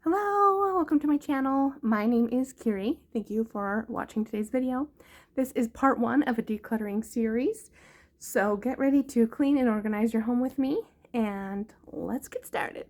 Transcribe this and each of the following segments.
Hello, welcome to my channel. My name is Kiri. Thank you for watching today's video. This is part one of a decluttering series. So get ready to clean and organize your home with me and let's get started.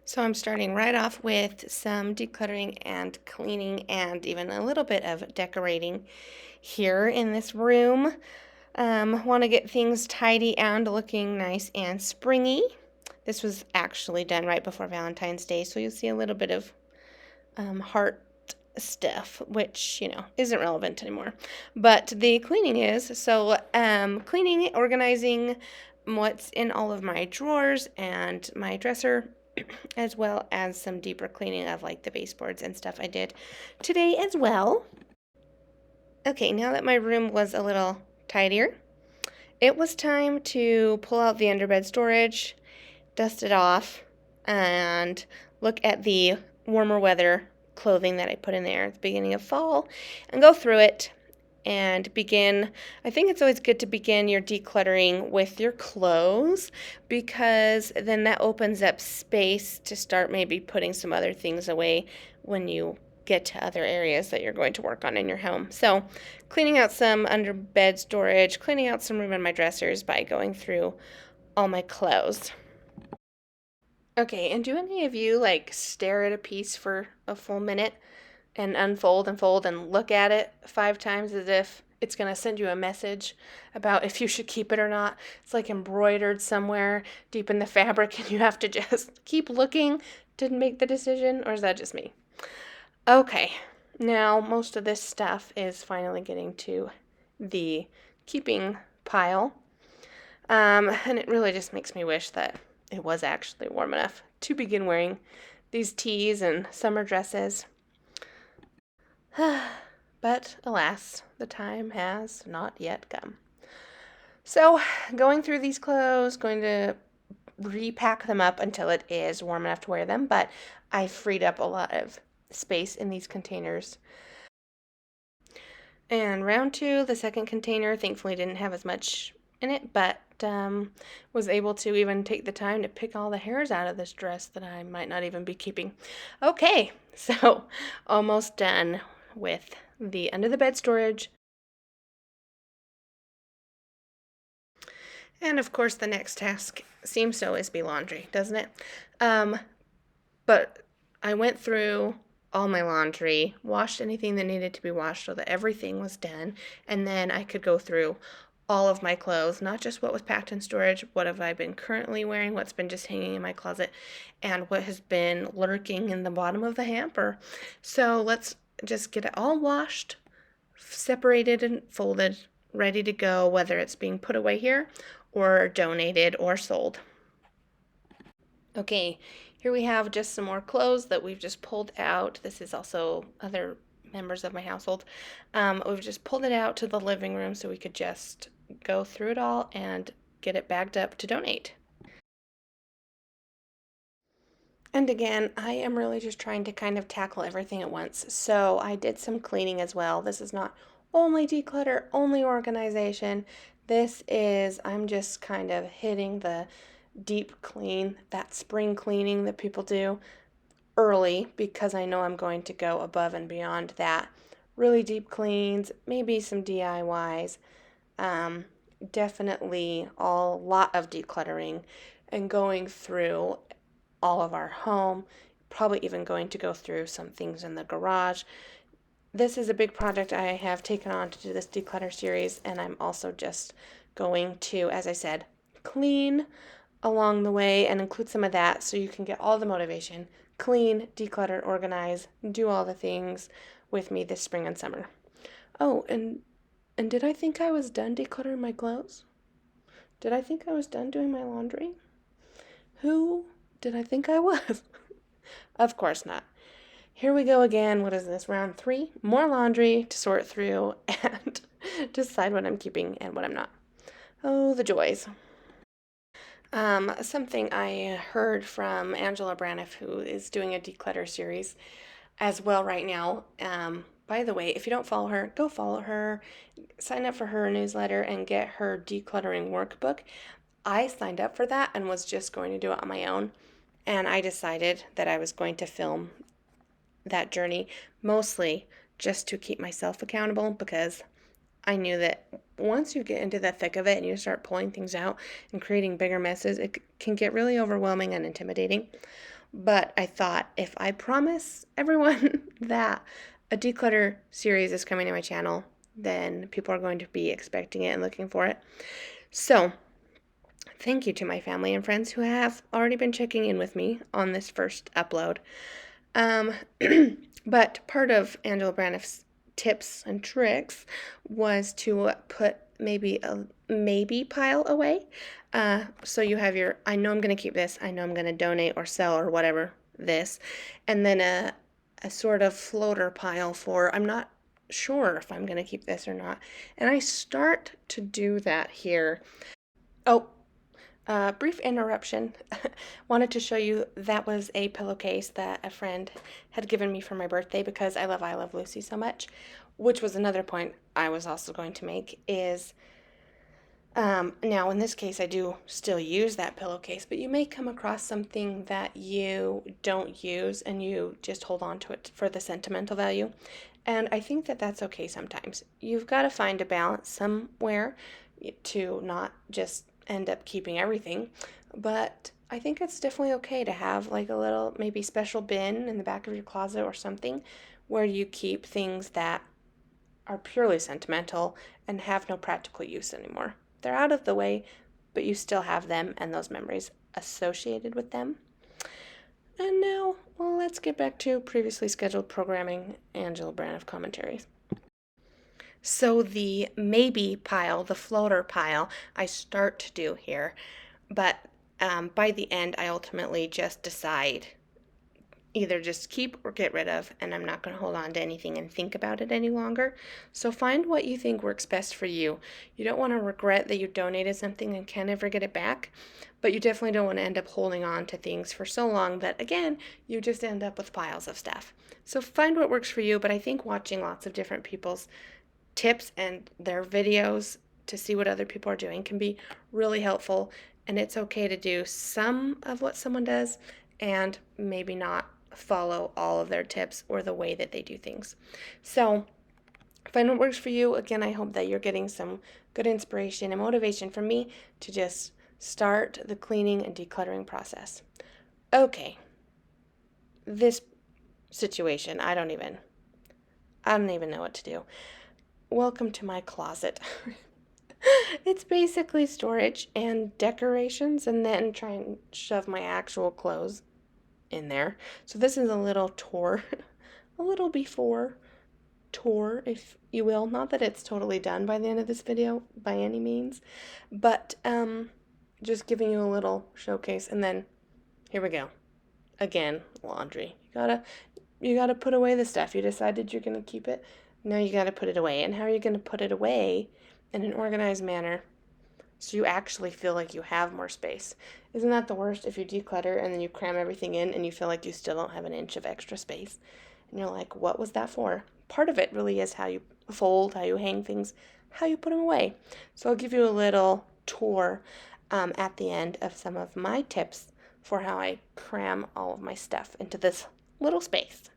So I'm starting right off with some decluttering and cleaning and even a little bit of decorating here in this room. Want to get things tidy and looking nice and springy. This was actually done right before Valentine's Day, so you'll see a little bit of heart stuff, which, isn't relevant anymore. But the cleaning is. So cleaning, organizing what's in all of my drawers and my dresser, as well as some deeper cleaning of like the baseboards and stuff I did today as well. Okay, now that my room was a little tidier, it was time to pull out the underbed storage, dust it off, and look at the warmer weather clothing that I put in there at the beginning of fall and go through it and begin. I think it's always good to begin your decluttering with your clothes because then that opens up space to start maybe putting some other things away when you get to other areas that you're going to work on in your home. So cleaning out some under bed storage, cleaning out some room in my dressers by going through all my clothes. Okay, and do any of you like stare at a piece for a full minute and unfold and fold and look at it 5 times as if it's going to send you a message about if you should keep it or not? It's like embroidered somewhere deep in the fabric and you have to just keep looking to make the decision, or is that just me? Okay, now most of this stuff is finally getting to the keeping pile. And it really just makes me wish that it was actually warm enough to begin wearing these tees and summer dresses. But alas, the time has not yet come. So, going through these clothes, going to repack them up until it is warm enough to wear them, but I freed up a lot of space in these containers. And round two, the second container, thankfully didn't have as much in it, but was able to even take the time to pick all the hairs out of this dress that I might not even be keeping. Okay, so almost done with the under the bed storage. And of course, the next task seems to always be laundry, doesn't it? But I went through all my laundry, washed anything that needed to be washed so that everything was done, and then I could go through all of my clothes, not just what was packed in storage, what have I been currently wearing, what's been just hanging in my closet, and what has been lurking in the bottom of the hamper. So let's just get it all washed, separated and folded, ready to go, whether it's being put away here or donated or sold. Okay, here we have just some more clothes that we've just pulled out. This is also other members of my household. We've just pulled it out to the living room so we could just go through it all and get it bagged up to donate. And again, I am really just trying to kind of tackle everything at once. So I did some cleaning as well. This is not only declutter, only organization. This is, I'm just kind of hitting the deep clean, that spring cleaning that people do early because I know I'm going to go above and beyond that. Really deep cleans, maybe some DIYs, definitely a lot of decluttering and going through all of our home, probably even going to go through some things in the garage. This is a big project I have taken on to do this declutter series, and I'm also just going to, as I said, clean along the way and include some of that so you can get all the motivation, clean, declutter, organize, do all the things with me this spring and summer. Oh, and did I think I was done decluttering my clothes? Did I think I was done doing my laundry? Who did I think I was? Of course not. Here we go again. What is this? Round 3? More laundry to sort through and decide what I'm keeping and what I'm not. Oh, the joys. Something I heard from Angela Braniff, who is doing a declutter series as well right now. By the way, if you don't follow her, go follow her. Sign up for her newsletter and get her decluttering workbook. I signed up for that and was just going to do it on my own. and I decided that I was going to film that journey, mostly just to keep myself accountable, because I knew that once you get into the thick of it and you start pulling things out and creating bigger messes, it can get really overwhelming and intimidating. But I thought, if I promise everyone that a declutter series is coming to my channel, then people are going to be expecting it and looking for it. So thank you to my family and friends who have already been checking in with me on this first upload. But part of Angela Braniff's tips and tricks was to put maybe a maybe pile away. So you have your, I know I'm going to keep this, I know I'm going to donate or sell or whatever this, and then a sort of floater pile for, I'm not sure if I'm going to keep this or not. And I start to do that here. Oh, brief interruption. Wanted to show you that was a pillowcase that a friend had given me for my birthday because I love Lucy so much, which was another point I was also going to make is now in this case I do still use that pillowcase, but you may come across something that you don't use and you just hold on to it for the sentimental value. And I think that that's okay sometimes. You've got to find a balance somewhere to not just end up keeping everything, but I think it's definitely okay to have like a little maybe special bin in the back of your closet or something where you keep things that are purely sentimental and have no practical use anymore. They're out of the way, but you still have them and those memories associated with them. And now, well, let's get back to previously scheduled programming, Angela Braniff commentaries. So the maybe pile, the floater pile, I start to do here, but by the end, I ultimately just decide either just keep or get rid of, and I'm not going to hold on to anything and think about it any longer. So find what you think works best for you. You don't want to regret that you donated something and can't ever get it back, but you definitely don't want to end up holding on to things for so long that, again, you just end up with piles of stuff. So find what works for you, but I think watching lots of different people's tips and their videos to see what other people are doing can be really helpful, and it's okay to do some of what someone does and maybe not follow all of their tips or the way that they do things. So find what works for you. Again, I hope that you're getting some good inspiration and motivation from me to just start the cleaning and decluttering process. Okay, this situation, I don't even know what to do. Welcome to my closet. It's basically storage and decorations, and then try and shove my actual clothes in there. So this is a little tour, a little before tour, if you will. Not that it's totally done by the end of this video by any means, but just giving you a little showcase. And then here we go. Again, laundry. You gotta put away the stuff. You decided you're gonna keep it. Now you gotta put it away. And how are you gonna put it away in an organized manner so you actually feel like you have more space? Isn't that the worst if you declutter and then you cram everything in and you feel like you still don't have an inch of extra space? And you're like, what was that for? Part of it really is how you fold, how you hang things, how you put them away. So I'll give you a little tour at the end of some of my tips for how I cram all of my stuff into this little space.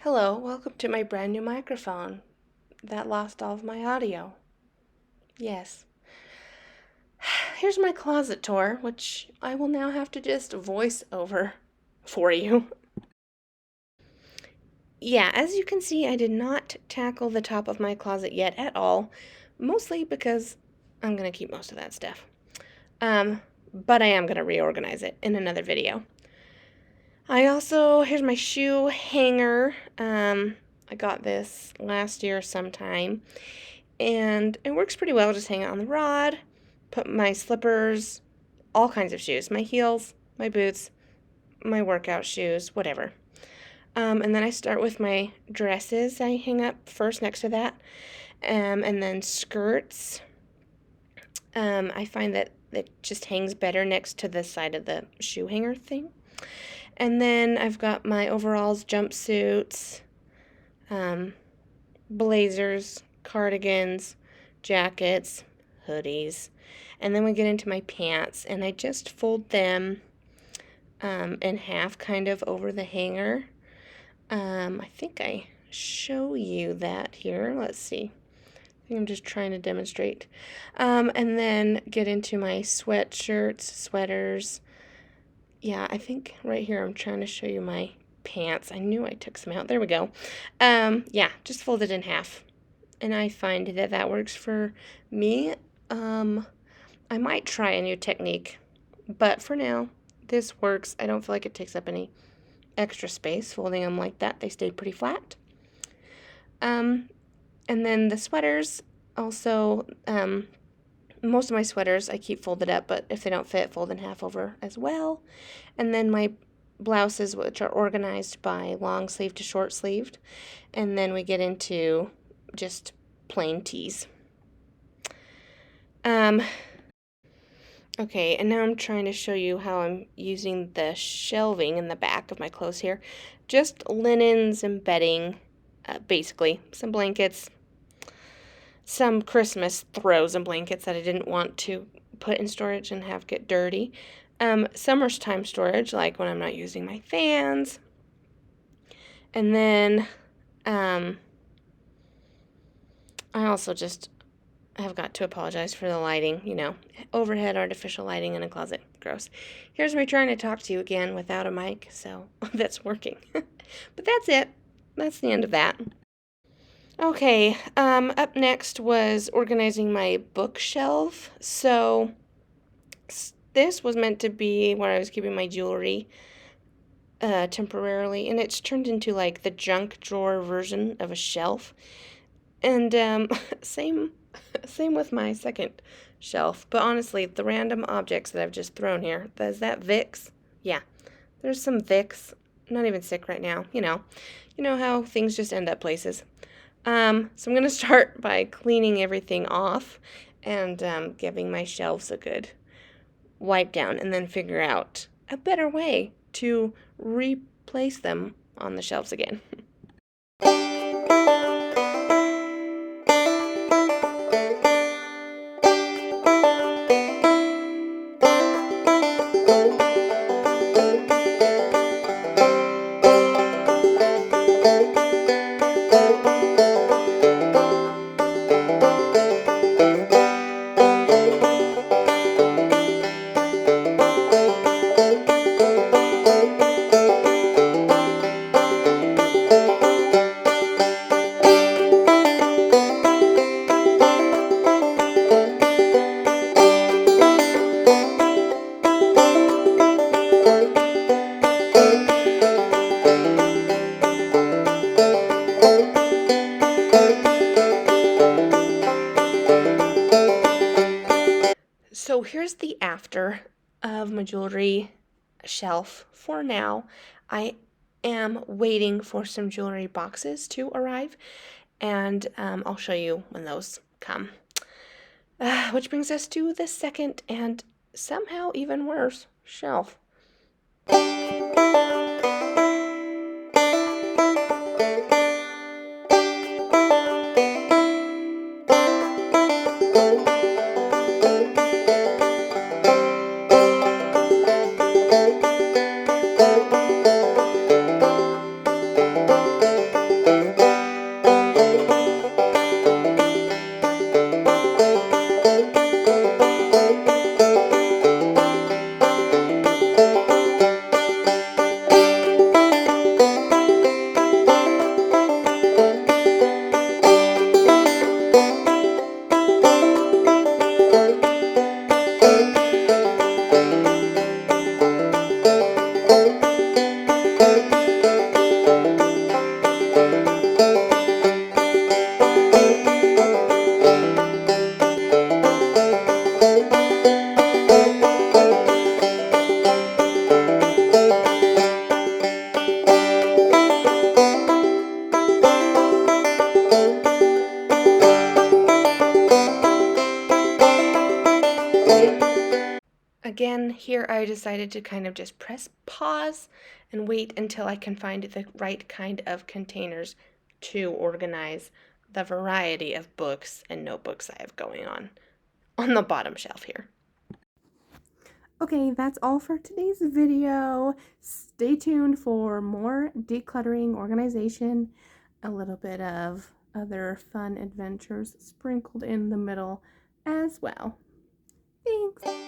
Hello, welcome to my brand new microphone that lost all of my audio. Yes. Here's my closet tour, which I will now have to just voice over for you. Yeah, as you can see, I did not tackle the top of my closet yet at all, mostly because I'm going to keep most of that stuff. But I am going to reorganize it in another video. Here's my shoe hanger. I got this last year sometime, and it works pretty well. Just hang it on the rod, put my slippers, all kinds of shoes, my heels, my boots, my workout shoes, whatever. And then I start with my dresses. I hang up first next to that, and then skirts. I find that that just hangs better next to the side of the shoe hanger thing. And then I've got my overalls, jumpsuits, blazers, cardigans, jackets, hoodies. And then we get into my pants, and I just fold them in half kind of over the hanger. I think I show you that here. Let's see. I think I'm just trying to demonstrate. And then get into my sweatshirts, sweaters. Yeah, I think right here I'm trying to show you my pants. I knew I took some out. There we go. Yeah, just fold it in half. And I find that that works for me. I might try a new technique, but for now, this works. I don't feel like it takes up any extra space folding them like that. They stay pretty flat. And then the sweaters, also, most of my sweaters I keep folded up, but if they don't fit, fold in half over as well. And then my blouses, which are organized by long sleeve to short sleeved. And then we get into just plain tees. Okay, and now I'm trying to show you how I'm using the shelving in the back of my clothes here. Just linens and bedding, basically. Some blankets, some Christmas throws and blankets that I didn't want to put in storage and have get dirty. Summertime storage, like when I'm not using my fans. And then I also just have got to apologize for the lighting, you know, overhead artificial lighting in a closet. Gross. Here's me trying to talk to you again without a mic, so that's working. But that's it. That's the end of that. Okay, up next was organizing my bookshelf. So this was meant to be where I was keeping my jewelry temporarily, and it's turned into like the junk drawer version of a shelf. And same with my second shelf. But honestly, the random objects that I've just thrown here, is that Vicks? Yeah, there's some Vicks. I'm not even sick right now, you know how things just end up places. So I'm going to start by cleaning everything off and giving my shelves a good wipe down, and then figure out a better way to replace them on the shelves again. So here's the after of my jewelry shelf. For now, I am waiting for some jewelry boxes to arrive, and I'll show you when those come. Which brings us to the second and somehow even worse shelf. here I decided to kind of just press pause and wait until I can find the right kind of containers to organize the variety of books and notebooks I have going on the bottom shelf here. Okay, that's all for today's video. Stay tuned for more decluttering, organization, a little bit of other fun adventures sprinkled in the middle as well. Thanks.